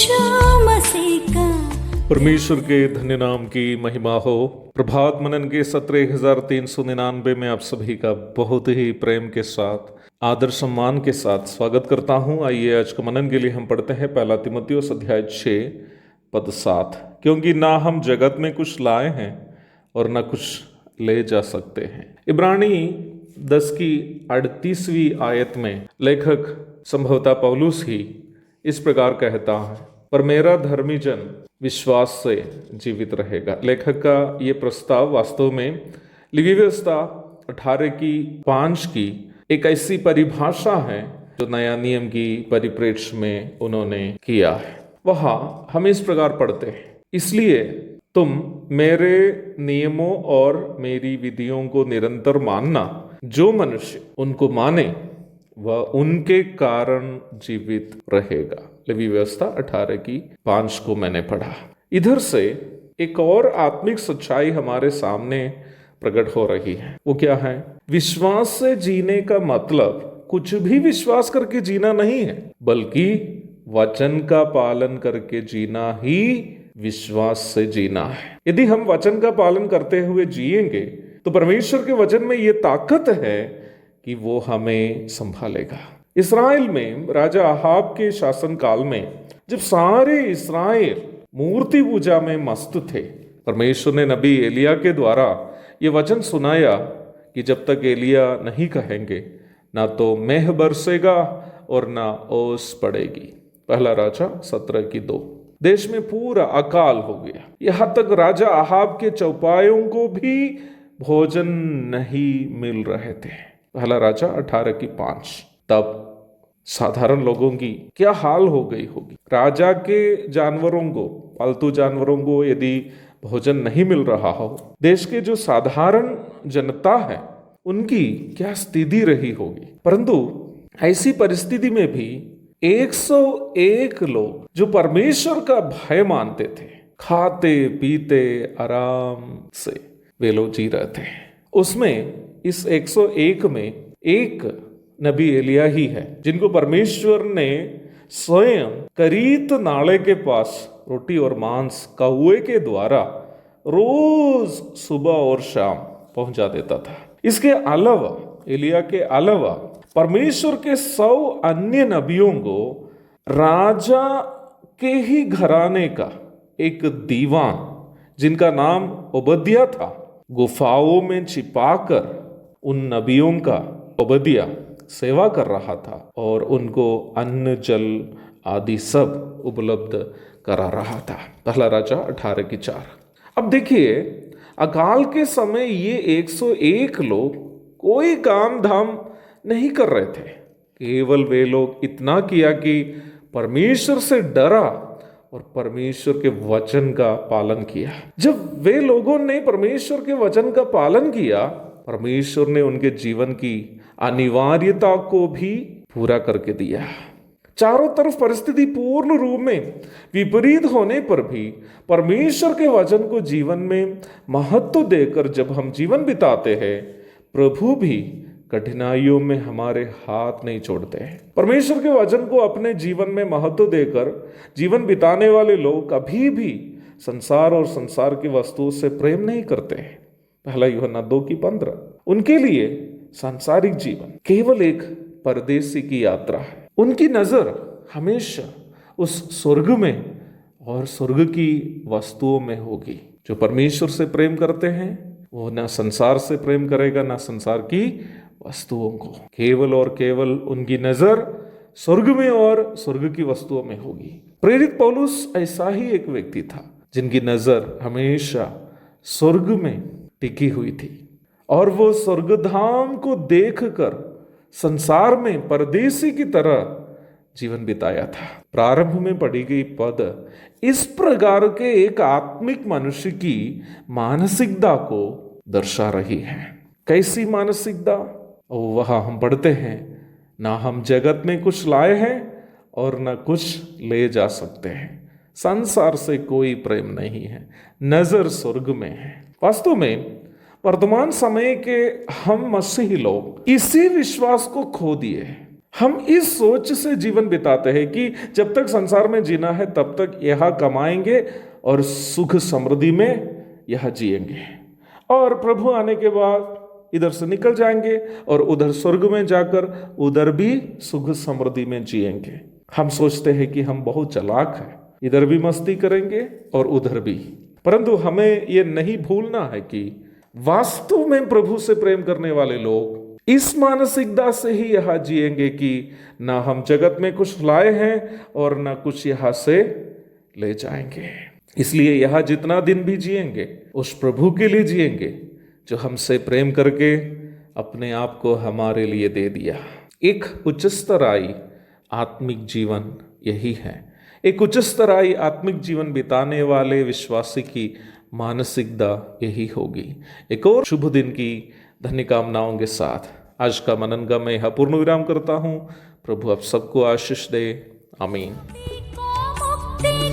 यीशु मसीह का। परमेश्वर के धन्य नाम की महिमा हो। प्रभात मनन के सत्र 1399 में आप सभी का बहुत ही प्रेम के साथ, आदर सम्मान के साथ स्वागत करता हूं। आइए आज के मनन के लिए हम पढ़ते हैं पहला तीमुथियुस अध्याय 6 पद 7। क्योंकि ना हम जगत में कुछ लाए हैं और ना कुछ ले जा सकते हैं। इब्रानी 10 की 38वीं आयत में लेखक संभवतः पौलुस ही इस प्रकार कहता है, पर मेरा धर्मी जन विश्वास से जीवित रहेगा। लेखक का ये प्रस्ताव वास्तव में लेवी व्यवस्था 18 की 5 की एक ऐसी परिभाषा है जो नया नियम की परिप्रेक्ष्य में उन्होंने किया है। वहां हम इस प्रकार पढ़ते हैं, इसलिए तुम मेरे नियमों और मेरी विधियों को निरंतर मानना। जो मनुष्य उनको माने वह उनके कारण जीवित रहेगा। लेवी व्यवस्था 18 की 5 को मैंने पढ़ा। इधर से एक और आत्मिक सच्चाई हमारे सामने प्रकट हो रही है। वो क्या है? विश्वास से जीने का मतलब कुछ भी विश्वास करके जीना नहीं है, बल्कि वचन का पालन करके जीना ही विश्वास से जीना है। यदि हम वचन का पालन करते हुए जिएंगे तो परमेश्वर के वचन में ये ताकत है कि वो हमें संभालेगा। इस्राएल में राजा अहाब के शासन काल में जब सारे इस्राएल मूर्ति पूजा में मस्त थे, परमेश्वर ने नबी एलिया के द्वारा ये वचन सुनाया कि जब तक एलिया नहीं कहेंगे ना तो मेह बरसेगा और ना ओस पड़ेगी। पहला राजा 17 की 2। देश में पूरा अकाल हो गया। यहां तक राजा अहाब के चौपायों को भी भोजन नहीं मिल रहे थे। पहला राजा 18 की 5। तब साधारण लोगों की क्या हाल हो गई होगी। राजा के जानवरों को, पालतू जानवरों को यदि भोजन नहीं मिल रहा हो, देश के जो साधारण जनता है उनकी क्या स्थिति रही होगी। परंतु ऐसी परिस्थिति में भी 101 लोग जो परमेश्वर का भय मानते थे, खाते पीते आराम से वे लोग जी रहे थे। उसमें इस 101 में एक नबी एलिया ही है, जिनको परमेश्वर ने स्वयं करीत नाले के पास रोटी और मांस कौए के द्वारा रोज सुबह और शाम पहुंचा देता था। इसके अलावा, एलिया के अलावा परमेश्वर के 100 अन्य नबियों को राजा के ही घराने का एक दीवान, जिनका नाम ओबद्याह था, गुफाओं में छिपाकर उन नबियों का ओबद्याह सेवा कर रहा था और उनको अन्न जल आदि सब उपलब्ध करा रहा था। पहला राजा 18 की 4। अब देखिए, अकाल के समय ये 101 लोग कोई काम धाम नहीं कर रहे थे। केवल वे लोग इतना किया कि परमेश्वर से डरा और परमेश्वर के वचन का पालन किया। जब वे लोगों ने परमेश्वर के वचन का पालन किया, परमेश्वर ने उनके जीवन की अनिवार्यता को भी पूरा करके दिया। चारों तरफ परिस्थिति पूर्ण रूप में विपरीत होने पर भी परमेश्वर के वचन को जीवन में महत्व देकर जब हम जीवन बिताते हैं, प्रभु भी कठिनाइयों में हमारे हाथ नहीं छोड़ते हैं। परमेश्वर के वचन को अपने जीवन में महत्व देकर जीवन बिताने वाले लोग कभी भी संसार और संसार की वस्तुओं से प्रेम नहीं करते हैं। पहला यूहन्ना 2 की 15। उनके लिए सांसारिक जीवन केवल एक परदेसी की यात्रा है। उनकी नजर हमेशा उस स्वर्ग में और स्वर्ग की वस्तुओं में होगी। जो परमेश्वर से प्रेम करते हैं वो ना संसार से प्रेम करेगा ना संसार की वस्तुओं को। केवल और केवल उनकी नजर स्वर्ग में और स्वर्ग की वस्तुओं में होगी। प्रेरित पौलुस ऐसा ही एक व्यक्ति था जिनकी नजर हमेशा स्वर्ग में टिकी हुई थी और वो स्वर्गधाम को देखकर संसार में परदेसी की तरह जीवन बिताया था। प्रारंभ में पढ़ी गई पद इस प्रकार के एक आत्मिक मनुष्य की मानसिकता को दर्शा रही है। कैसी मानसिकता? वह हम पढ़ते हैं, ना हम जगत में कुछ लाए हैं और ना कुछ ले जा सकते हैं। संसार से कोई प्रेम नहीं है, नजर स्वर्ग में है। वास्तव में वर्तमान समय के हम मसीही लोग इसी विश्वास को खो दिए। हम इस सोच से जीवन बिताते हैं कि जब तक संसार में जीना है तब तक यह कमाएंगे और सुख समृद्धि में यह जिएंगे, और प्रभु आने के बाद इधर से निकल जाएंगे और उधर स्वर्ग में जाकर उधर भी सुख समृद्धि में जिएंगे। हम सोचते हैं कि हम बहुत चालाक हैं, इधर भी मस्ती करेंगे और उधर भी, परंतु हमें ये नहीं भूलना है कि वास्तव में प्रभु से प्रेम करने वाले लोग इस मानसिकता से ही यहां जिएंगे कि ना हम जगत में कुछ लाए हैं और ना कुछ यहां से ले जाएंगे। इसलिए यहां जितना दिन भी जिएंगे उस प्रभु के लिए जिएंगे जो हमसे प्रेम करके अपने आप को हमारे लिए दे दिया। एक उच्च स्तराई आत्मिक जीवन यही है। एक उच्च स्तराई आत्मिक जीवन बिताने वाले विश्वासी की मानसिकता यही होगी। एक और शुभ दिन की धन्य कामनाओं के साथ आज का मनन का मैं यहाँ पूर्ण विराम करता हूँ। प्रभु आप सबको आशीष दे। आमीन। मुक्ति